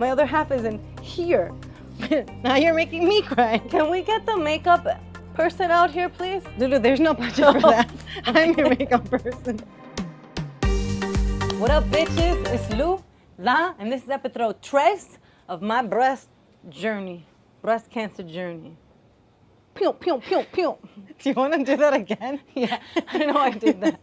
My other half is in here. Now you're making me cry. Can we get the makeup person out here, please? Lulu, there's no budget for that. I'm your makeup person. What up, bitches? It's Lou, and this is episode 3 of my breast cancer journey. Pew, pew, pew, pew. Do you want to do that again? Yeah, I know I did that.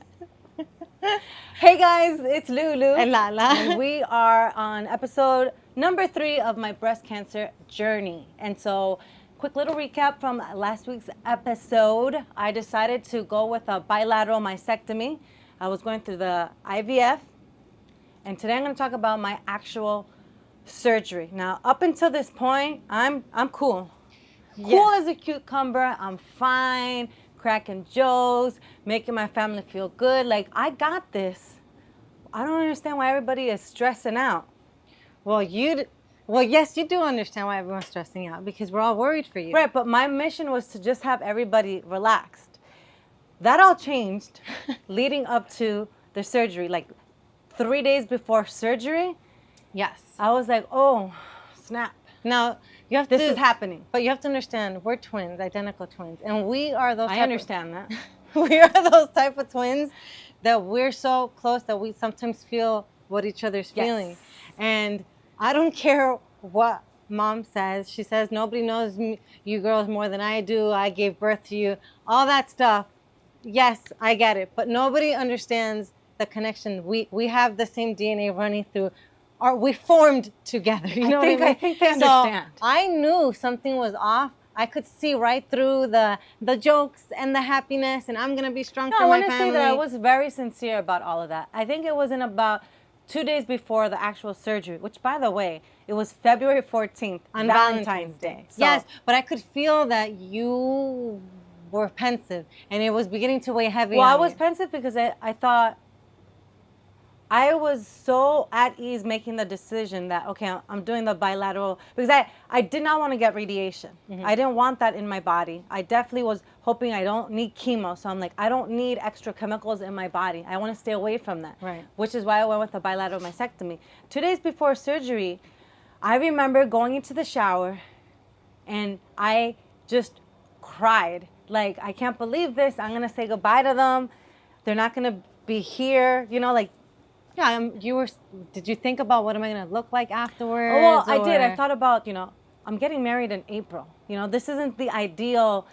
Hey guys, it's Lulu. And Lala. And we are on episode number 3 of my breast cancer journey. And so, quick little recap from last week's episode. I decided to go with a bilateral mastectomy. I was going through the IVF. And today I'm going to talk about my actual surgery. Now, up until this point, I'm cool. Cool as a cucumber. I'm fine, cracking jokes, making my family feel good. Like, I got this. I don't understand why everybody is stressing out. Well, yes, you do understand why everyone's stressing out because we're all worried for you. Right, but my mission was to just have everybody relaxed. That all changed leading up to the surgery. Like 3 days before surgery, Yes. I was like, oh, snap. Now, This is happening. But you have to understand, we're twins, identical twins. And we are those I understand that. We are those type of twins that we're so close that we sometimes feel what each other's feeling. And I don't care what mom says. She says, nobody knows you girls more than I do. I gave birth to you. All that stuff. Yes, I get it. But nobody understands the connection. We have the same DNA running through. We formed together. You know what I mean? I think they understand. So I knew something was off. I could see right through the jokes and the happiness, and I'm gonna be strong for my family. I want to say that I was very sincere about all of that. I think it was in about 2 days before the actual surgery, which, by the way, it was February 14th on Valentine's Day. So, yes, but I could feel that you were pensive, and it was beginning to weigh heavy on I was you. pensive because I thought I was so at ease making the decision that, okay, I'm doing the bilateral, because I did not want to get radiation. Mm-hmm. I didn't want that in my body. I definitely was hoping I don't need chemo. So I'm like, I don't need extra chemicals in my body. I want to stay away from that. Right. Which is why I went with the bilateral mastectomy. 2 days before surgery, I remember going into the shower and I just cried. Like, I can't believe this. I'm going to say goodbye to them. They're not going to be here. You know, like, Yeah, did you think about what am I going to look like afterwards? oh, well, I did. I thought about, I'm getting married in April. This isn't the ideal,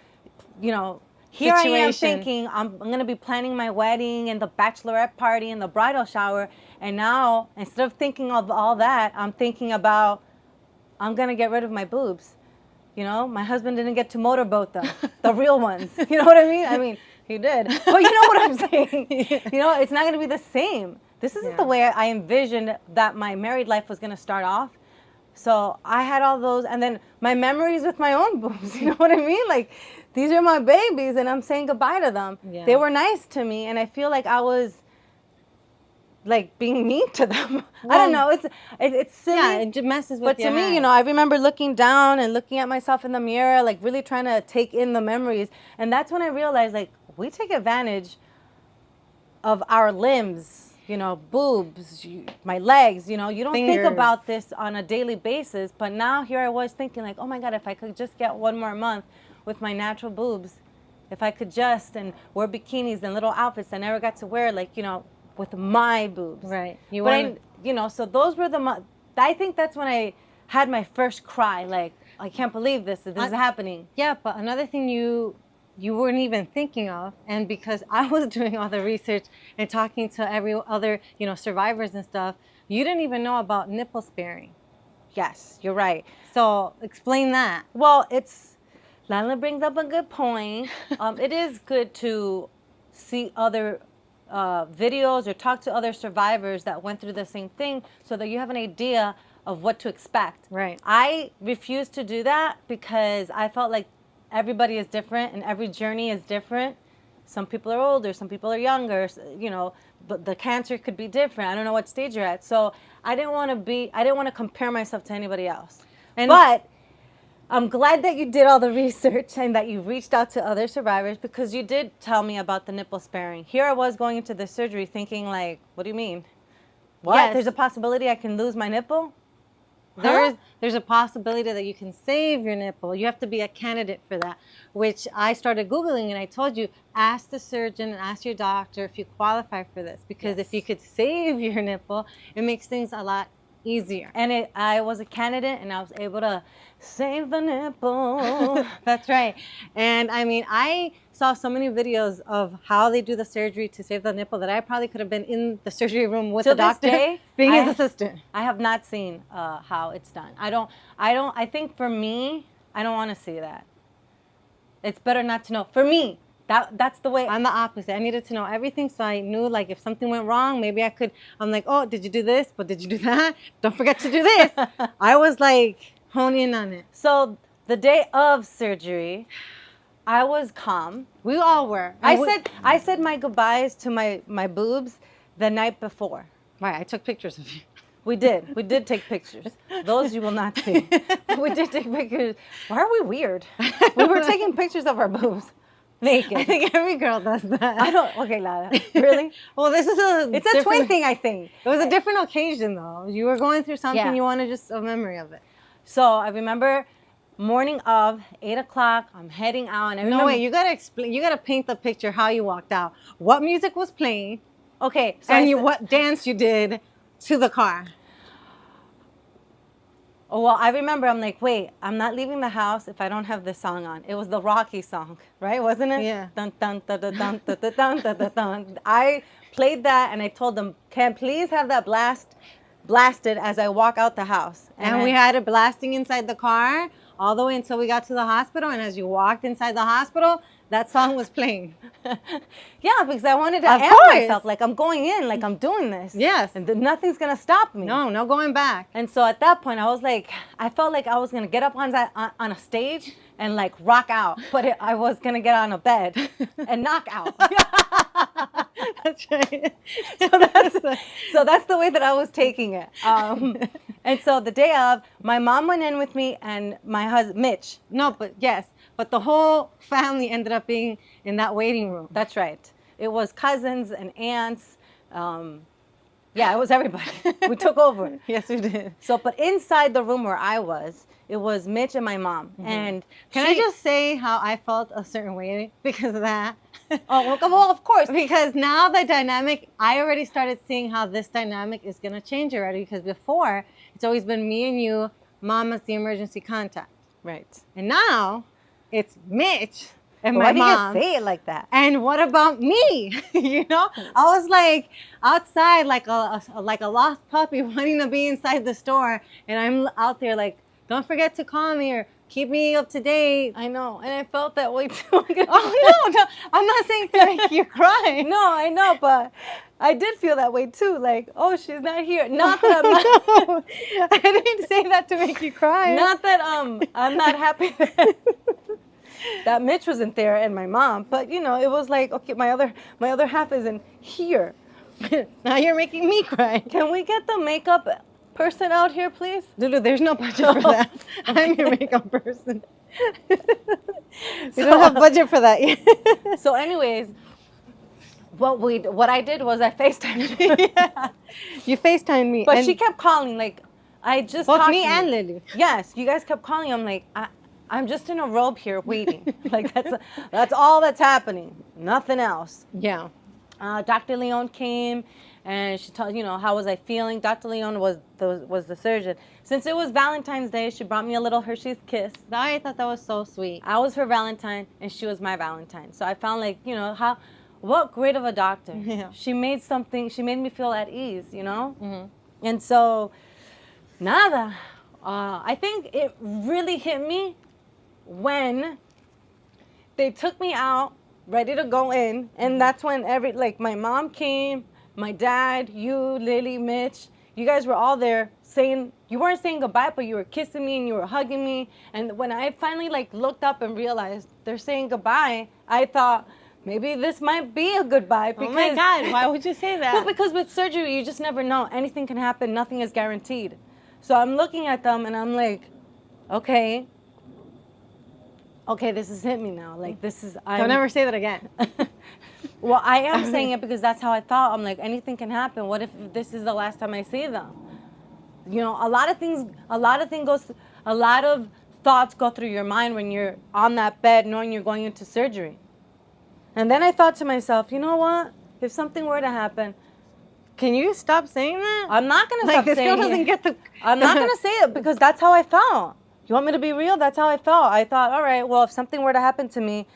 here I am Situation. thinking I'm going to be planning my wedding and the bachelorette party and the bridal shower. And now, instead of thinking of all that, I'm thinking about, I'm going to get rid of my boobs. My husband didn't get to motorboat them, the real ones. You know what I mean? I mean, he did. But you know what I'm saying? It's not going to be the same. This isn't the way I envisioned that my married life was going to start off. So I had all those, and then my memories with my own boobs. You know what I mean? Like, these are my babies, and I'm saying goodbye to them. Yeah. They were nice to me, and I feel like I was, like, being mean to them. I don't know. It's silly. Yeah, it just messes with But to me, I remember looking down and looking at myself in the mirror, like, really trying to take in the memories. And that's when I realized, like, we take advantage of our limbs. Boobs, my legs, you don't think Fingers. about this on a daily basis. But now here I was thinking like, oh my God, if I could just get 1 more month with my natural boobs, if I could and wear bikinis and little outfits I never got to wear, like, with my boobs. Right. So those were I think that's when I had my first cry, like, I can't believe this is happening. Yeah, but another thing you weren't even thinking of, and because I was doing all the research and talking to every other, survivors and stuff, you didn't even know about nipple sparing. Yes, you're right. So explain that. Well, Lala brings up a good point. It is good to see other videos or talk to other survivors that went through the same thing so that you have an idea of what to expect. Right. I refused to do that because I felt like everybody is different and every journey is different. Some people are older, some people are younger, but the cancer could be different. I don't know what stage you're at. So I didn't want to compare myself to anybody else. But I'm glad that you did all the research and that you reached out to other survivors because you did tell me about the nipple sparing. Here I was going into the surgery thinking like, what do you mean? What? Yes. There's a possibility I can lose my nipple? There's a possibility that you can save your nipple. You have to be a candidate for that, which I started Googling, and I told you, ask the surgeon and ask your doctor if you qualify for this, because if you could save your nipple, it makes things a lot easier. And I was a candidate, and I was able to save the nipple. That's right. And I mean, I saw so many videos of how they do the surgery to save the nipple that I probably could have been in the surgery room with the doctor, being his assistant. I have not seen how it's done. I think for me, I don't want to see that. It's better not to know. For me, that's the way. I'm the opposite. I needed to know everything, so I knew, like, if something went wrong, maybe I could. I'm like, oh, did you do this? But did you do that? Don't forget to do this. I was like honing in on it. So the day of surgery, I was calm. We all were. I said my goodbyes to my boobs the night before. Right, I took pictures of you. We did take pictures. Those you will not see. We did take pictures. Why are we weird? We were taking pictures of our boobs. Naked. I think every girl does that. Okay, Lara. Really? Well, it's a twin thing, I think. It was a different occasion, though. You were going through something, you wanted just a memory of it. So I remember morning of 8 o'clock, I'm heading out. And no, wait, you gotta explain. You gotta paint the picture how you walked out. What music was playing? Okay, so and what dance you did to the car? Oh, well, I remember I'm like, wait, I'm not leaving the house if I don't have this song on. It was the Rocky song, right? Wasn't it? Yeah. Dun, dun, dun, dun, dun, dun, dun, dun, dun, dun, dun. I played that, and I told them, can please have that blasted as I walk out the house. And we had it blasting inside the car all the way until we got to the hospital. And as you walked inside the hospital, that song was playing. Yeah, because I wanted to amp myself. Like, I'm going in, like, I'm doing this. Yes. And nothing's going to stop me. No going back. And so at that point, I was like, I felt like I was going to get up on a stage and, like, rock out. But I was going to get on a bed and knock out. That's right. So that's the way that I was taking it. And so the day of, my mom went in with me and my husband, Mitch. No, but yes. But the whole family ended up being in that waiting room. That's right. It was cousins and aunts. Yeah, it was everybody. We took over. Yes, we did. So, but inside the room where I was, it was Mitch and my mom. Mm-hmm. And can I just say how I felt a certain way because of that? Oh, well, of course. Because now the dynamic, I already started seeing how this dynamic is going to change already. Because before, it's always been me and you, mom as the emergency contact. Right. And now, it's Mitch and my mom. Why do you say it like that? And what about me? You know, I was like outside, like a lost puppy wanting to be inside the store, and I'm out there like, don't forget to call me or keep me up to date. I know, and I felt that way too. Oh no, I'm not saying to make you cry. No, I know, but I did feel that way too. Like, oh, she's not here. Not that I'm not. No, I didn't say that to make you cry. Not that I'm not happy that Mitch wasn't there and my mom, but you know, it was like, okay, my other half isn't here. Now you're making me cry. Can we get the makeup person out here, please? Lulu, there's no budget for that. I'm your makeup person. We don't have budget for that yet. So anyways, what I did was I FaceTimed you. Yeah. You FaceTimed me. But she kept calling, like, I just both talked me to and you. Lily. Yes, you guys kept calling. I'm like, I'm just in a robe here waiting. Like, that's all that's happening. Nothing else. Yeah. Dr. Leon came, and she told, how was I feeling? Dr. Leon was the surgeon. Since it was Valentine's Day, she brought me a little Hershey's Kiss. I thought that was so sweet. I was her Valentine, and she was my Valentine. So I found, like, what great of a doctor. Yeah. She made me feel at ease, Mm-hmm. And so, nada. I think it really hit me when they took me out, ready to go in, and that's when my mom came, my dad, you, Lily, Mitch, you guys were all there saying, you weren't saying goodbye, but you were kissing me and you were hugging me. And when I finally looked up and realized they're saying goodbye, I thought, maybe this might be a goodbye. Because, oh my God, why would you say that? Well, because with surgery, you just never know. Anything can happen. Nothing is guaranteed. So I'm looking at them and I'm like, okay, this has hit me now. Like, this is... Don't ever say that again. Well, I am saying it because that's how I thought. I'm like, anything can happen. What if this is the last time I see them? You know, a lot of thoughts go through your mind when you're on that bed knowing you're going into surgery. And then I thought to myself, you know what? If something were to happen, Can you stop saying that? I'm not going to Like, stop this girl saying doesn't it. get the... I'm not going to say it because that's how I felt. You want me to be real? That's how I felt. I thought, all right, well, if something were to happen to me,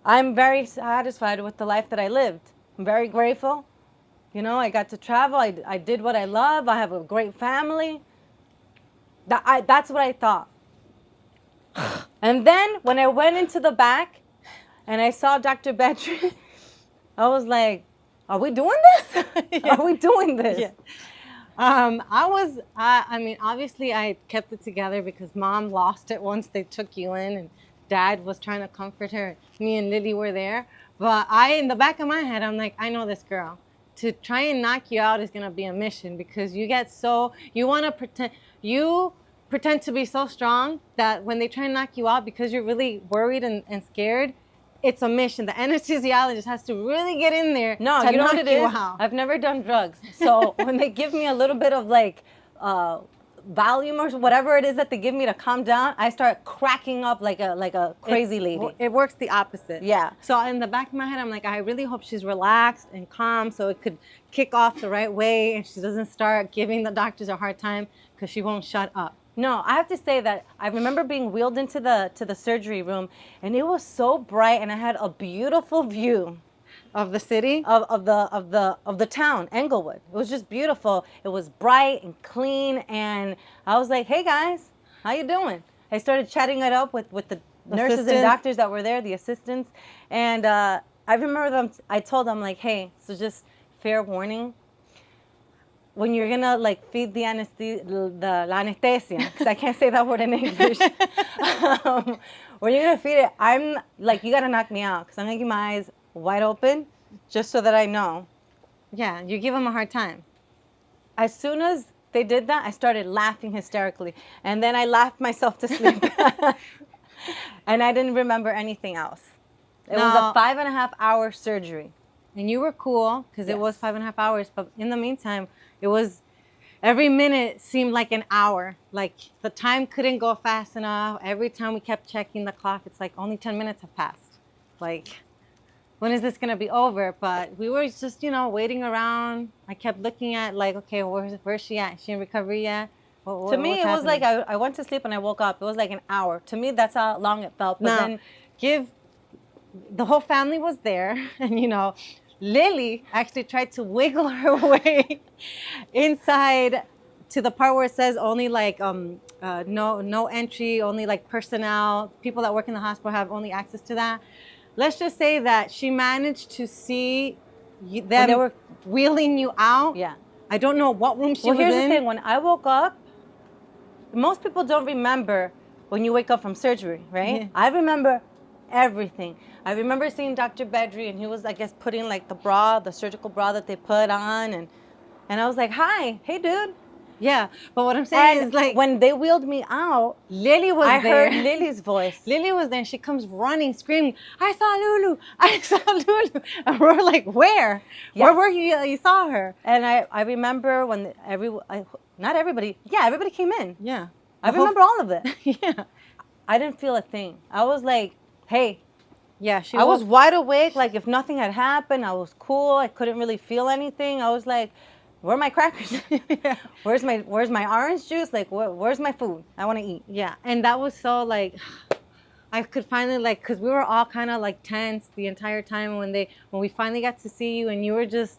I'm very satisfied with the life that I lived. I'm very grateful. You know, I got to travel. I did what I love. I have a great family. That's what I thought. And then when I went into the back and I saw Dr. Betry, I was like, are we doing this? Yeah. Are we doing this? Yeah. I mean, obviously I kept it together because mom lost it once they took you in and dad was trying to comfort her. Me and Lily were there. But in the back of my head, I'm like, I know this girl. To try and knock you out is going to be a mission because you want to pretend to be so strong that when they try and knock you out because you're really worried and scared, it's a mission. The anesthesiologist has to really get in there No, to you know knock what it you is? out. I've never done drugs. So when they give me a little bit of like Valium or whatever it is that they give me to calm down, I start cracking up like a crazy lady. It works the opposite. Yeah. So in the back of my head, I'm like, I really hope she's relaxed and calm so it could kick off the right way and she doesn't start giving the doctors a hard time because she won't shut up. No, I have to say that I remember being wheeled into the surgery room, and it was so bright, and I had a beautiful view Of the city? of the town, Englewood. It was just beautiful. It was bright and clean, and I was like, "Hey guys, how you doing?" I started chatting it up with the nurses and Assistants. doctors that were there, the assistants, and I remember them. I told them like, "Hey, so just fair warning." When you're gonna like feed the anesthesia, because I can't say that word in English. When you're gonna feed it, I'm like, you gotta knock me out, because I'm gonna keep my eyes wide open, just so that I know. Yeah, you give them a hard time. As soon as they did that, I started laughing hysterically, and then I laughed myself to sleep, and I didn't remember anything else. It was a 5.5 hour surgery. And you were cool because it was Yes. 5.5 hours. But in the meantime, it was every minute seemed like an hour. Like the time couldn't go fast enough. Every time we kept checking the clock, it's like only 10 minutes have passed. Like, when is this going to be over? But we were just, waiting around. I kept looking at like, okay, where's she at? Is she in recovery yet? To me, it was like I went to sleep and I woke up. It was like an hour. To me, that's how long it felt. But then the whole family was there, and Lily actually tried to wiggle her way inside to the part where it says only like no entry, only like personnel, people that work in the hospital have only access to that. Let's just say that she managed to see them they were wheeling you out. Yeah. I don't know what room she was in. Well, here's the thing. When I woke up, most people don't remember when you wake up from surgery, right? Yeah. I remember everything. I remember seeing Dr. Bedry, and he was, I guess, putting like the surgical bra that they put on, and I was like, "Hi, hey, dude." Yeah, but what I'm saying is like when they wheeled me out, Lily was I there. heard Lily's voice. Lily was there, and she comes running, screaming, "I saw Lulu! I saw Lulu!" And we're like, "Where? Yes. Where were you? You saw her?" And I remember when not everybody, yeah, everybody came in. Yeah, I remember all of it. Yeah, I didn't feel a thing. I was like, "Hey." yeah. I was wide awake, like if nothing had happened. I was cool. I couldn't really feel anything. I was like, "Where are my crackers? Yeah. Where's my orange juice? Like, where's my food? I want to eat." Yeah, and that was so like, I could finally like, cause we were all kind of like tense the entire time when we finally got to see you, and you were just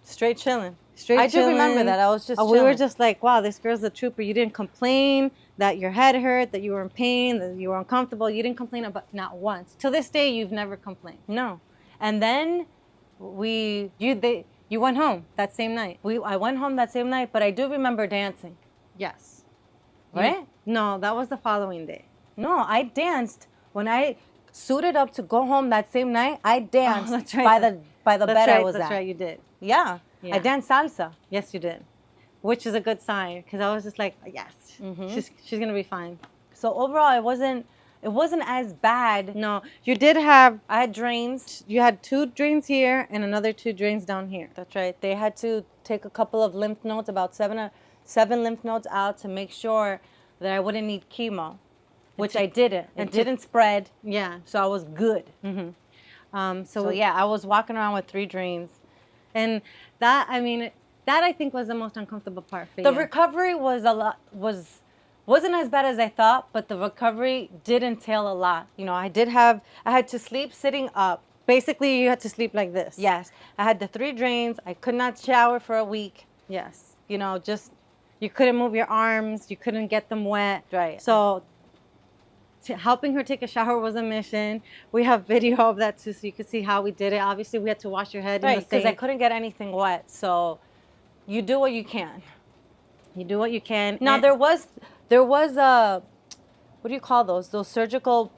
Straight chilling. straight. I do remember that. I was just. We were chilling. just like, wow, this girl's a trooper. You didn't complain that your head hurt, that you were in pain, that you were uncomfortable. You didn't complain about not once. To this day, you've never complained. No, and then You went home that same night. I went home that same night, but I do remember dancing. Yes. Right? No, that was the following day. No, I danced when I suited up to go home that same night. I danced that's right. by the bed I was That's at. right, you did. Yeah. Yeah. I danced salsa. Yes, you did. Which is a good sign, because I was just like, yes, she's gonna be fine. So overall, it wasn't as bad. No, you did have. I had drains. You had 2 drains here and another 2 drains down here. That's right. They had to take a couple of lymph nodes, about 7 lymph nodes out to make sure that I wouldn't need chemo, which I didn't. It didn't spread. Yeah. So I was good. So yeah, I was walking around with 3 drains. And that, I mean, that I think was the most uncomfortable part for The you. recovery wasn't as bad as I thought, but the recovery did entail a lot. You know, I had to sleep sitting up. Basically, you had to sleep like this. Yes. I had the 3 drains. I could not shower for a week. Yes. You know, just You couldn't move your arms. You couldn't get them wet. Right. So helping her take a shower was a mission. We have video of that too, so you could see how we did it. Obviously, we had to wash your head in the right, because I sink. couldn't get anything wet. So you do what you can. You do what you can. Now And there was a, what do you call those? Those surgical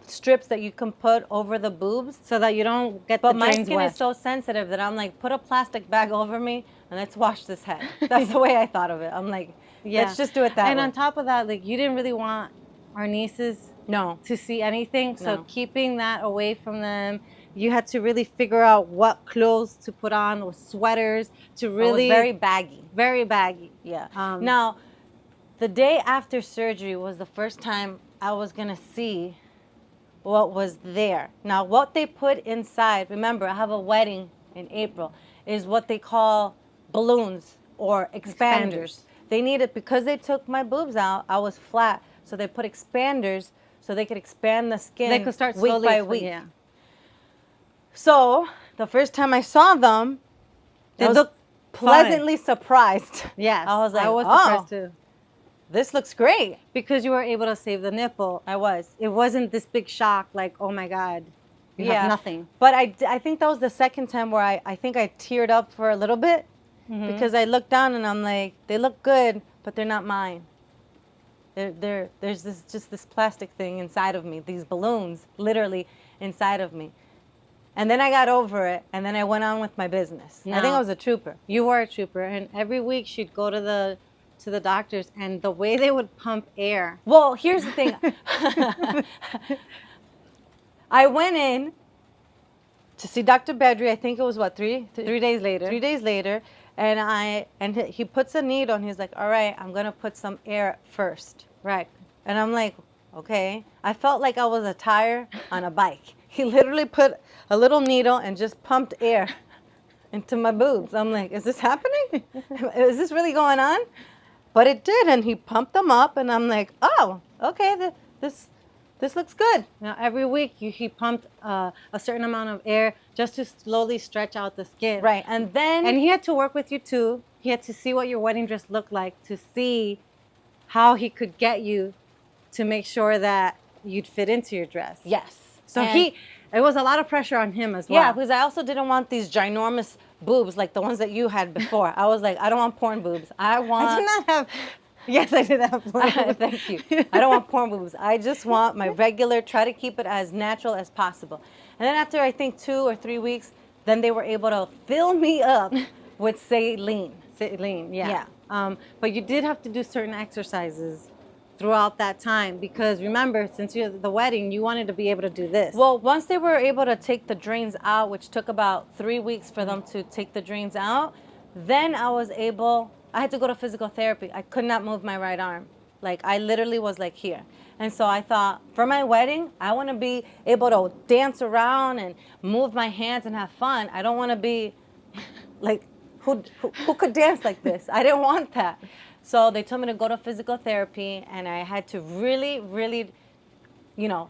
strips that you can put over the boobs. so that you don't get But the my drains skin wet. is so sensitive that I'm like, put a plastic bag over me and let's wash this head. That's the way I thought of it. I'm like, let's just do it that And way. on top of that, like, you didn't really want our nieces No. to see anything. So No. keeping that away from them, you had to really figure out what clothes to put on, or sweaters to really It was very baggy. very baggy. Yeah. Um, Now, the day after surgery was the first time I was going to see what was there. Now, what they put inside, remember, I have a wedding in April, is what they call balloons or expanders. They needed, because they took my boobs out, I was flat, so they put expanders so they could expand the skin They could start week slowly. by week. Yeah. So, the first time I saw them, They I was look pleasantly surprised. Yes. I was like, I was oh, surprised too. this looks great. Because you were able to save the nipple. I was. It wasn't this big shock like, oh my God, you have nothing. But I think that was the second time where I think I teared up for a little bit because I looked down and I'm like, they look good, but they're not mine. There's this plastic thing inside of me, these balloons literally inside of me. And then I got over it, and then I went on with my business. I think I was a trooper. You were a trooper, and every week she'd go to the doctors, and the way they would pump air. Well, here's the thing. I went in to see Dr. Bedry. I think it was what, 3 days later. 3 days later, and he puts a needle and he's like, "All right, I'm gonna put some air first." Right. And I'm like, "Okay." I felt like I was a tire on a bike. He literally put a little needle and just pumped air into my boobs. I'm like, "Is this happening? Is this really going on?" But it did, and he pumped them up, and I'm like, "Oh, okay, this looks good." Now every week he pumped a certain amount of air just to slowly stretch out the skin. Right, and then And he had to work with you too. He had to see what your wedding dress looked like to see how he could get you to make sure that you'd fit into your dress. yes, So and- it was a lot of pressure on him as well. yeah, because I also didn't want these ginormous boobs like the ones that you had before. I was like, I don't want porn boobs. I want. I did not have. Yes, I did have. Thank you. I don't want porn boobs. I just want my regular. Try to keep it as natural as possible. And then after I think 2 or 3 weeks, then they were able to fill me up with saline. Saline, yeah. Yeah. But you did have to do certain exercises throughout that time because remember, since you're at the wedding, you wanted to be able to do this. Well, once they were able to take the drains out, which took about 3 weeks for them to take the drains out, then I had to go to physical therapy. I could not move my right arm. Like, I literally was like here. And so I thought, for my wedding, I want to be able to dance around and move my hands and have fun. I don't want to be like, who could dance like this? I didn't want that. So they told me to go to physical therapy, and I had to really, really,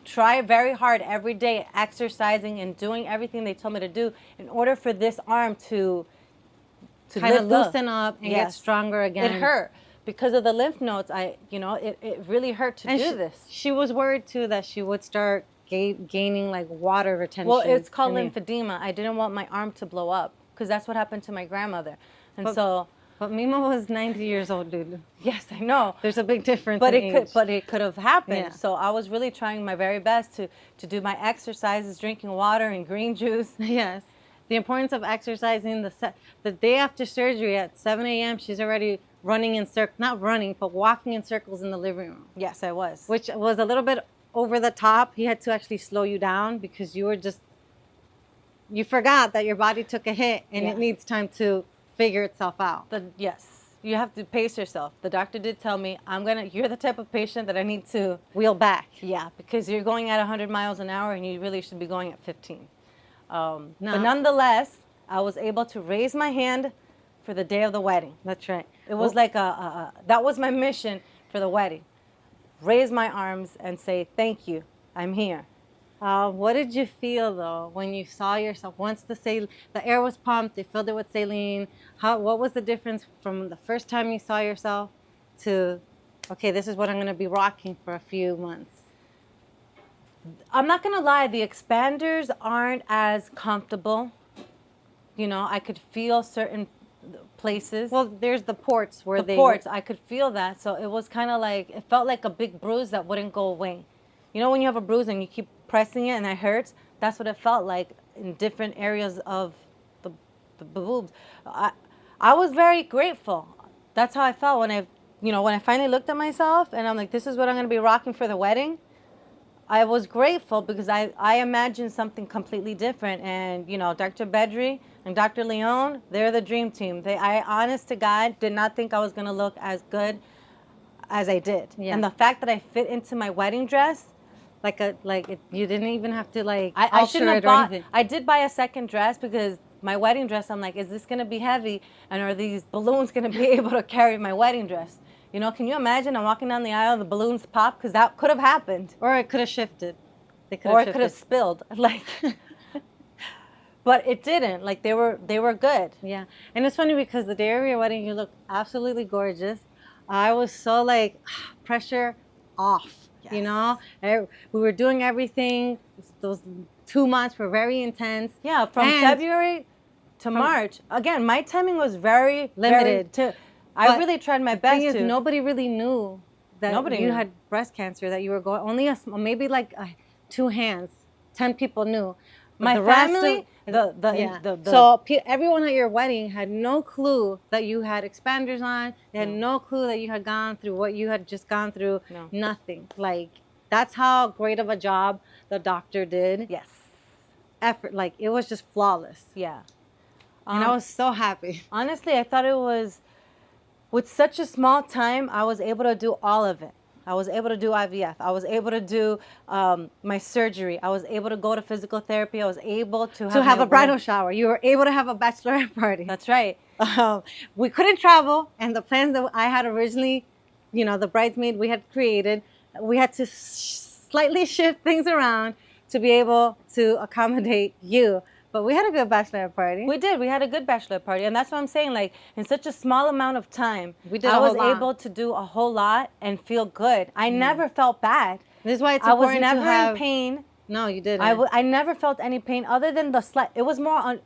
try very hard every day, exercising and doing everything they told me to do in order for this arm to kind of lift up. loosen up and get Yes. stronger again. It hurt because of the lymph nodes. It really hurt to And do this. She was worried too that she would start gaining like water retention. Well, it's called in the- lymphedema. I didn't want my arm to blow up because that's what happened to my grandmother. And But- so, But Mima was 90 years old, dude. yes, I know. There's a big difference. But in age. it could have happened. Yeah. So I was really trying my very best to do my exercises, drinking water and green juice. Yes. The importance of exercising the day after surgery at 7 a.m. She's already running in circles, not running, but walking in circles in the living room, Yes, I was. which was a little bit over the top. He had to actually slow you down because you forgot that your body took a hit and Yeah. it needs time to figure itself out. Yes. you have to pace yourself. The doctor did tell me, you're the type of patient that I need to wheel back. Yeah, because you're going at 100 miles an hour and you really should be going at 15. No. But nonetheless, I was able to raise my hand for the day of the wedding. That's right. It was like that was my mission for the wedding. Raise my arms and say, thank you, I'm here. What did you feel though when you saw yourself? Once the air was pumped, they filled it with saline. What was the difference from the first time you saw yourself to, okay, this is what I'm going to be rocking for a few months? I'm not going to lie, the expanders aren't as comfortable. You know, I could feel certain places. Well, there's the ports where I could feel that. So it was kind of like, it felt like a big bruise that wouldn't go away. You know, when you have a bruise and you keep pressing it and it hurts, that's what it felt like in different areas of the boobs. I was very grateful. That's how I felt when I finally looked at myself and I'm like, this is what I'm going to be rocking for the wedding. I was grateful because I imagined something completely different. And, you know, Dr. Bedri and Dr. Leon, they're the dream team. I, honest to God, did not think I was going to look as good as I did. Yeah. And the fact that I fit into my wedding dress, you didn't even have to I shouldn't have bought. I did buy a second dress because my wedding dress, I'm like, is this going to be heavy? And are these balloons going to be able to carry my wedding dress? You know, can you imagine I'm walking down the aisle, the balloons pop? Because that could have happened. Or it could have shifted. It could have spilled. But it didn't. Like, they were good. Yeah. And it's funny because the day of your wedding, you looked absolutely gorgeous. I was so pressure off. Yes. You know, we were doing everything. Those 2 months were very intense. Yeah, from February to March. Again, my timing was very limited. I really tried my best. The thing is, nobody really knew that you had breast cancer. That you were going. Only maybe 2 hands. 10 people knew. My family. So everyone at your wedding had no clue that you had expanders on. They had no clue that you had gone through what you had just gone through. No. Nothing. That's how great of a job the doctor did. Yes. Effort. It was just flawless. Yeah. And I was so happy. Honestly, I thought it was, with such a small time, I was able to do all of it. I was able to do IVF. I was able to do my surgery. I was able to go to physical therapy. I was able to have a bridal shower. You were able to have a bachelorette party. That's right. We couldn't travel, and the plans that I had originally, the bridesmaid we had created, we had to slightly shift things around to be able to accommodate you. But we had a good bachelorette party. We did. We had a good bachelorette party. And that's what I'm saying. In such a small amount of time, I was able to do a whole lot and feel good. I never felt bad. This is why it's important to have... I was never in pain. No, you didn't. I never felt any pain other than the slight... It was more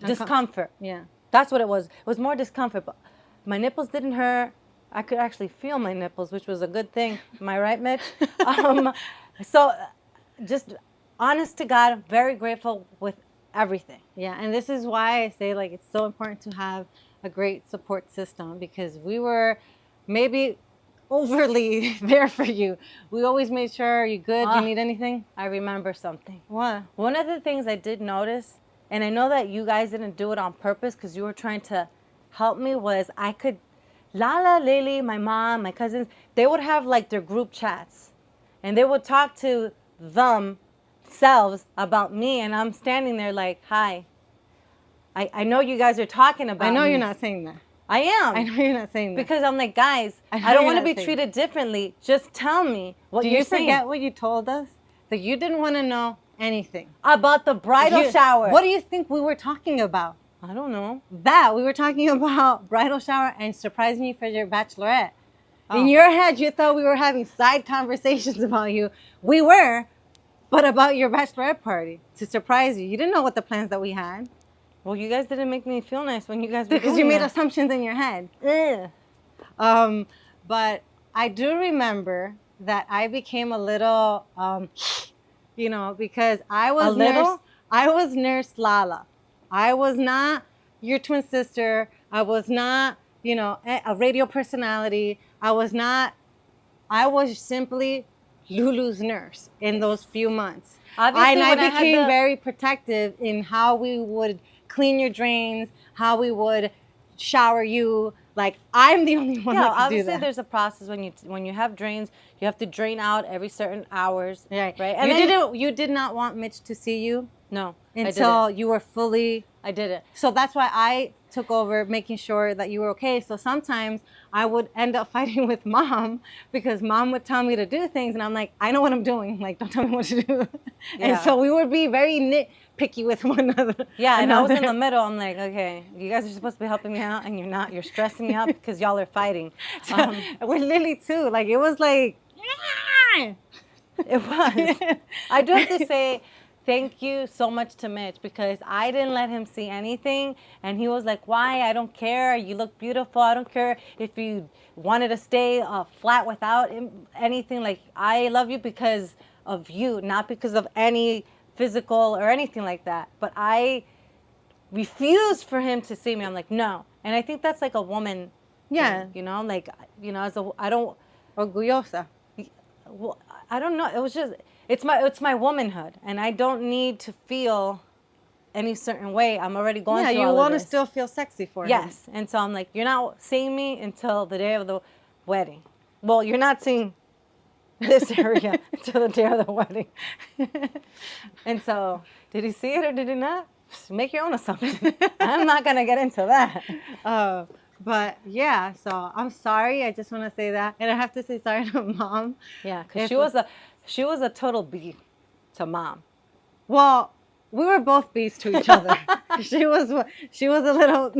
discomfort. Yeah. That's what it was. It was more discomfort. But my nipples didn't hurt. I could actually feel my nipples, which was a good thing. Am I right, Mitch? So just honest to God, I'm very grateful with everything. Yeah, and this is why I say it's so important to have a great support system, because we were maybe overly there for you. We always made sure you're good. Do you need anything? I remember something. What? One of the things I did notice, and I know that you guys didn't do it on purpose because you were trying to help me, was I could, Lala, Lily, my mom, my cousins, they would have their group chats, and they would talk to themselves about me, and I'm standing there hi. I know you guys are talking about me. I know you're not saying that. I am. I know you're not saying that. Because I'm guys, I don't want to be treated differently. Just tell me what you're saying. Do you forget what you told us? That you didn't want to know anything. About the bridal shower. What do you think we were talking about? I don't know. We were talking about bridal shower and surprising you for your bachelorette. Oh. In your head, you thought we were having side conversations about you. We were. But about your bachelorette party, to surprise you. You didn't know what the plans that we had. Well, you guys didn't make me feel nice when you guys were because you made assumptions in your head. But I do remember that I became a little, because I was nurse Lala. I was not your twin sister. I was not, a radio personality. I was simply Lulu's nurse in those few months. Obviously, and I became very protective in how we would clean your drains, how we would shower you, Like, I'm the only one Yeah, that can do obviously that. there's a process when you have drains. You have to drain out every certain hours. Right. Right. And you did not want Mitch to see you No. until you were fully. I did it. So that's why I took over making sure that you were okay. So sometimes I would end up fighting with mom because mom would tell me to do things, and I'm like, I know what I'm doing. Like, don't tell me what to do. And so we would be very nitpicky with one another. Yeah, and I was in the middle. I'm like, okay, you guys are supposed to be helping me out, and you're not. You're stressing me out because y'all are fighting. With Lily too. Like, it was like. It was. I do have to say thank you so much to Mitch because I didn't let him see anything. And he was like, why? I don't care. You look beautiful. I don't care if you wanted to stay flat without anything. Like, I love you because of you, not because of any physical or anything like that. But I refused for him to see me. I'm like, no. And I think that's like a woman thing, you know? Like, you know, I don't... Orgullosa. Well, I don't know. It was just it's my womanhood, and I don't need to feel any certain way. I'm already going through all of this. Yeah, you want to still feel sexy for him. Yes, and so I'm like, you're not seeing me until the day of the wedding. Well, you're not seeing this area until the day of the wedding. And so, did he see it or did he not? Make your own assumption. I'm not gonna get into that. But yeah, so I'm sorry. I just want to say that, and I have to say sorry to mom. Yeah, because she was a total B to mom. Well, we were both B's to each other. She was a little.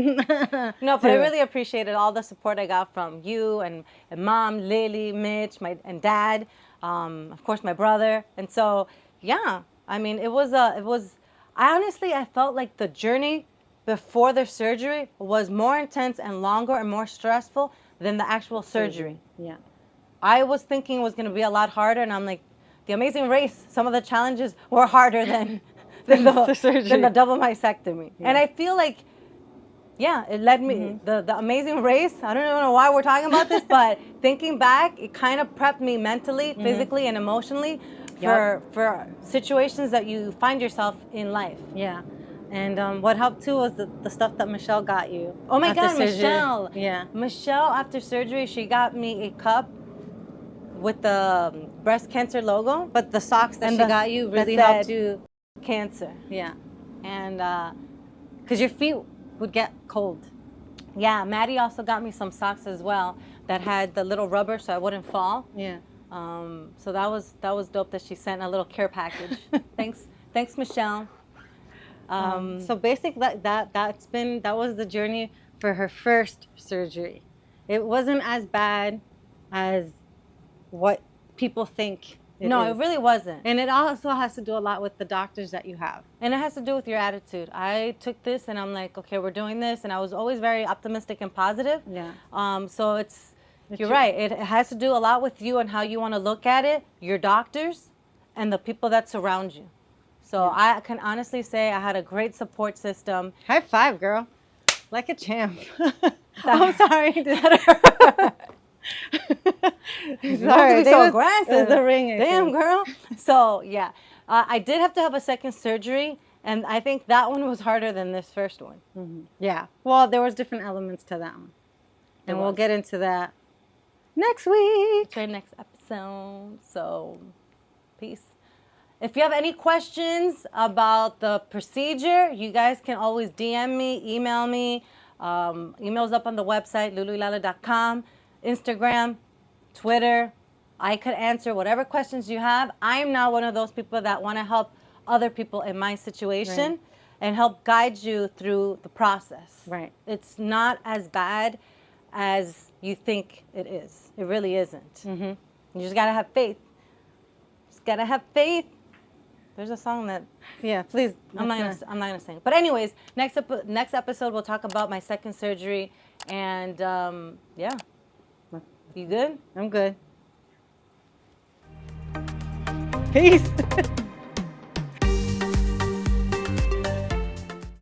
No, but I really appreciated all the support I got from you and mom, Lily, Mitch, and dad, of course my brother, and so yeah. I mean, it was. I felt like the journey before the surgery was more intense and longer and more stressful than the actual surgery. Yeah. I was thinking it was going to be a lot harder, and I'm like, the Amazing Race, some of the challenges were harder than the surgery, than the double mastectomy. Yeah. And I feel like, yeah, it led me, the Amazing Race, I don't even know why we're talking about this, but thinking back, it kind of prepped me mentally, physically, and emotionally for situations that you find yourself in life. Yeah. And what helped too was the stuff that Michelle got you. Oh my God, surgery. Michelle! Yeah. Michelle, after surgery, she got me a cup with the breast cancer logo. But the socks that she got you really helped you. Cancer. Yeah. And because your feet would get cold. Yeah, Maddie also got me some socks as well that had the little rubber so I wouldn't fall. Yeah. So that was dope that she sent a little care package. Thanks, Michelle. So basically that was the journey for her first surgery. It wasn't as bad as what people think it is. It really wasn't. And it also has to do a lot with the doctors that you have. And it has to do with your attitude. I took this and I'm like, okay, we're doing this. And I was always very optimistic and positive. Yeah. So you're right. It has to do a lot with you and how you want to look at it, your doctors, and the people that surround you. So I can honestly say I had a great support system. High five, girl. Like a champ. I'm sorry. Sorry, so aggressive. It was the ring. Damn, girl. So yeah, I did have to have a second surgery, and I think that one was harder than this first one. Yeah. Well, there was different elements to that one, and we'll get into that next week. Okay, next episode. So, peace. If you have any questions about the procedure, you guys can always DM me, email me. Email's up on the website, luluylala.com, Instagram, Twitter. I could answer whatever questions you have. I'm now one of those people that want to help other people in my situation and help guide you through the process. Right. It's not as bad as you think it is. It really isn't. You just got to have faith. Just got to have faith. There's a song that... Yeah, please. I'm not gonna sing. But anyways, next episode we'll talk about my second surgery, and yeah. You good? I'm good. Peace.